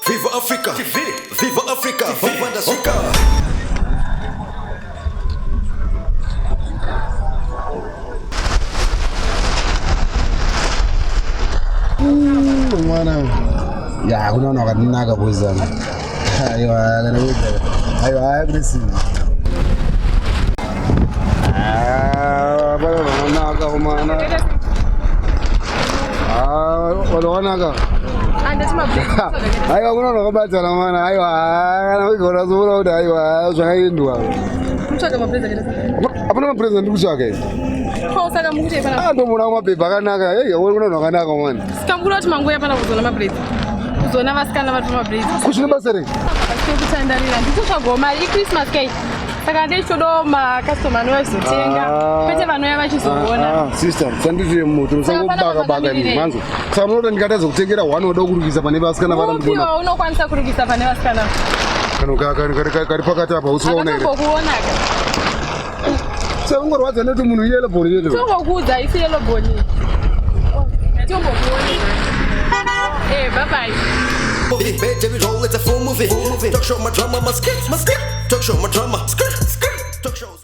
Viva Africa, viva Africa, viva Africa. Mana ya kuna na kadina ka boza ayo kana weza ayo agresive bana na ka mana wala ka ayo kuna na kabata na mana ayo kana wiko zuro da ayo zvaindwa Mchaka mapreza kida apana mapreza ndikuchake Kwa saka mukute pana ndo muna mapepa kanaka hey kuna na kanaka mana Sikambura kuti mangoya pana kuzona mapreza Kuzona vasikana vari pamapreza kuchine basere Kuchandarira ndikuchagoma iChristmas cake Saka ndechodo makastoma anozotenga kwete vanouya vachizoona sister sanditi moto usangobaka baka ni manzo saka munoti ndikatadza kutengera one oda kurukisa pane vasikana vari ndibona Upiwa unokwanisa kurukisa pane vasikana kari pakati apa usiwaona here Akatombokuonaka seungorwadza neti munhu iyele bhoni yeto Tombokuudza isi yellow boni Tombokuoneka bye bye Baby, roll, it's a full movie. Talk show my drama, my skit. Talk show my drama, skirt. Talk shows.